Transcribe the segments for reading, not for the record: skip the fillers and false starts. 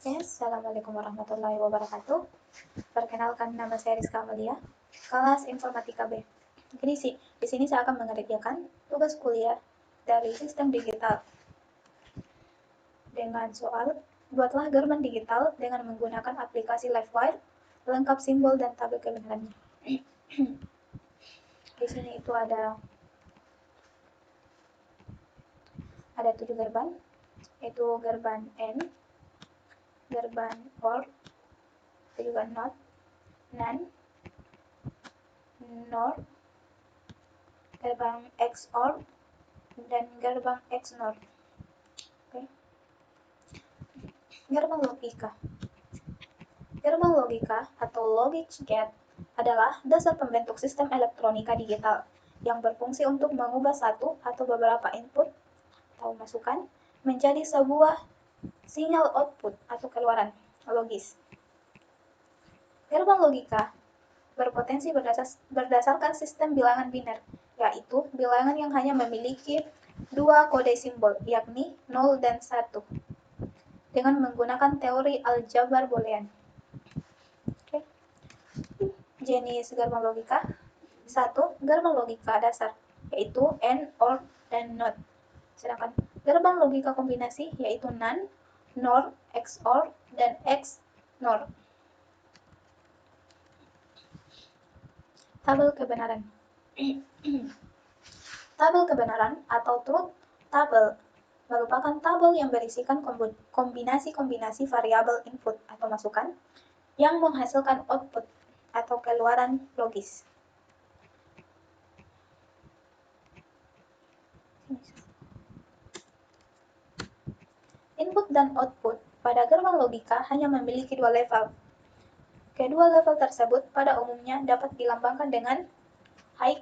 Assalamualaikum warahmatullahi wabarakatuh. Perkenalkan, nama saya Rizka Amalia, kelas Informatika B. Di sini saya akan mengerjakan tugas kuliah dari sistem digital dengan soal buatlah German digital dengan menggunakan aplikasi Livewire, lengkap simbol dan tabel kebenarannya. Di sini itu ada 7 gerbang, yaitu gerbang N, gerbang OR, juga NOT, NAND, NOR, gerbang XOR, dan gerbang XNOR. Oke. Gerbang logika. Gerbang logika atau logic gate adalah dasar pembentuk sistem elektronika digital yang berfungsi untuk mengubah satu atau beberapa input atau masukan menjadi sebuah sinyal output atau keluaran logis. Gerbang logika berpotensi berdasarkan sistem bilangan biner, yaitu bilangan yang hanya memiliki 2 kode simbol, yakni 0 dan 1, dengan menggunakan teori aljabar boolean. Oke. Jenis gerbang logika. 1. Gerbang logika dasar, yaitu AND, OR, dan NOT. Sedangkan gerbang logika kombinasi, yaitu NAND, NOR, XOR, dan XNOR. Tabel kebenaran. Tabel kebenaran atau truth table merupakan tabel yang berisikan kombinasi-kombinasi variabel input atau masukan yang menghasilkan output atau keluaran logis. Input dan output pada gerbang logika hanya memiliki 2 level. Kedua level tersebut pada umumnya dapat dilambangkan dengan high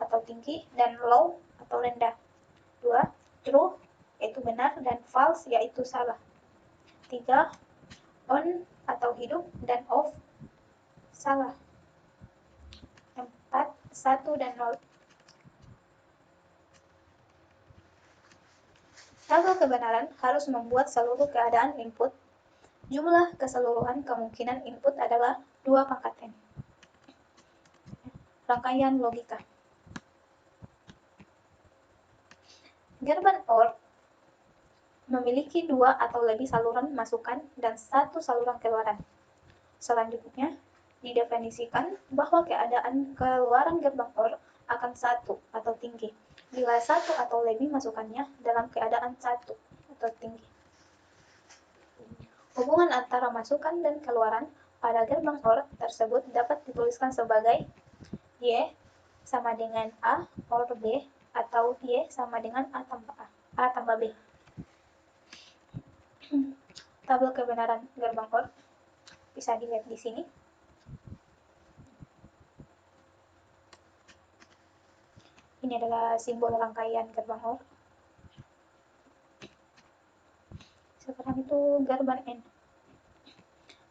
atau tinggi dan low atau rendah. 2. True yaitu benar dan false yaitu salah. 3. On atau hidup dan off salah. 4. 1 dan 0. Tabel kebenaran harus membuat seluruh keadaan input. Jumlah keseluruhan kemungkinan input adalah 2 pangkat N. Rangkaian logika. Gerbang OR memiliki 2 atau lebih saluran masukan dan 1 saluran keluaran. Selanjutnya, didefinisikan bahwa keadaan keluaran gerbang OR akan 1 atau tinggi bila 1 atau lebih masukannya dalam keadaan 1 atau tinggi. Hubungan antara masukan dan keluaran pada gerbang OR tersebut dapat dituliskan sebagai Y sama dengan A OR B atau Y sama dengan A tambah B. Tabel kebenaran gerbang OR bisa dilihat di sini. Ini adalah simbol rangkaian gerbang OR. Sekarang itu gerbang N.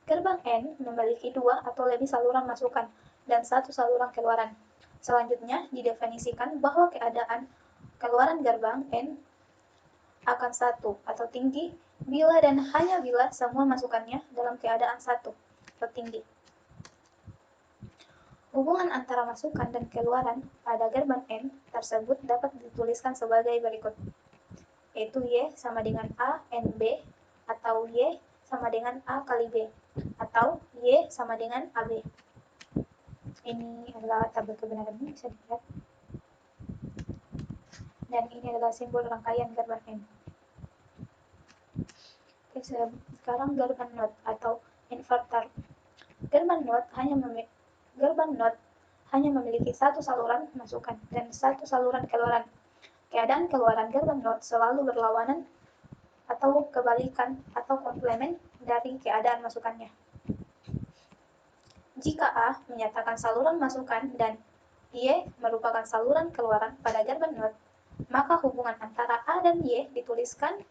Gerbang N memiliki 2 atau lebih saluran masukan dan 1 saluran keluaran. Selanjutnya, didefinisikan bahwa keadaan keluaran gerbang N akan 1 atau tinggi bila dan hanya bila semua masukannya dalam keadaan 1 atau tinggi. Hubungan antara masukan dan keluaran pada gerbang N tersebut dapat dituliskan sebagai berikut, yaitu Y sama dengan A N B atau Y sama dengan A kali B atau Y sama dengan AB. Ini adalah tabel kebenaran, bisa dilihat. Dan ini adalah simbol rangkaian gerbang N. Oke, sekarang gerbang NOT atau inverter. Gerbang NOT hanya memiliki 1 saluran masukan dan 1 saluran keluaran. Keadaan keluaran gerbang NOT selalu berlawanan atau kebalikan atau komplement dari keadaan masukannya. Jika A menyatakan saluran masukan dan Y merupakan saluran keluaran pada gerbang NOT, maka hubungan antara A dan Y dituliskan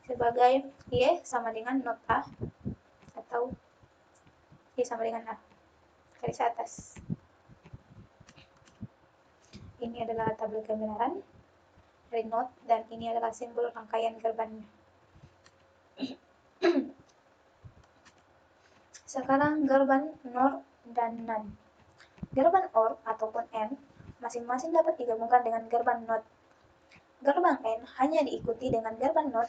sebagai Y sama dengan NOT A atau Y sama dengan A, garis atas. Ini adalah tabel kebenaran dari NOT dan ini adalah simbol rangkaian gerbangnya. Sekarang gerban NOR dan NAND. Gerban OR ataupun AND masing-masing dapat digabungkan dengan gerban NOT. Gerban AND hanya diikuti dengan gerban NOT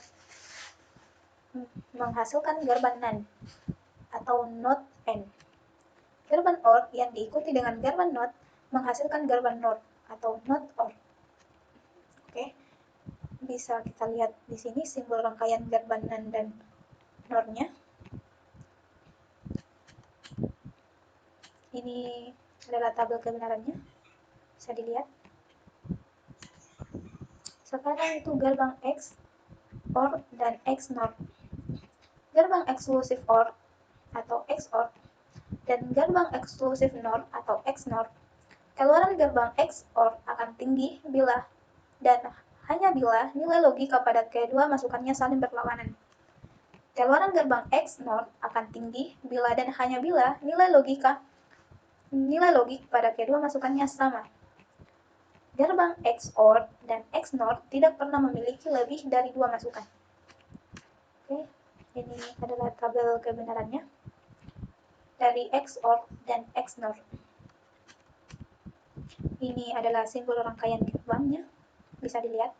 menghasilkan gerban NAND atau NOT AND. Gerban OR yang diikuti dengan gerban NOT menghasilkan gerban NOR atau NOT OR. Oke, bisa kita lihat di sini simbol rangkaian gerban NAND dan NOR-nya. Ini adalah tabel kebenarannya, bisa dilihat. Sekarang itu gerbang X OR dan XNOR. Gerbang eksklusif OR atau XOR dan gerbang eksklusif NOR atau XNOR. Keluaran gerbang XOR akan tinggi bila dan hanya bila nilai logika pada kedua masukannya saling berlawanan. Keluaran gerbang XNOR akan tinggi bila dan hanya bila nilai logik pada kedua masukannya sama. Gerbang XOR dan XNOR tidak pernah memiliki lebih dari dua masukan. Oke, ini adalah tabel kebenarannya dari XOR dan XNOR. Ini adalah simbol rangkaian gerbangnya, bisa dilihat.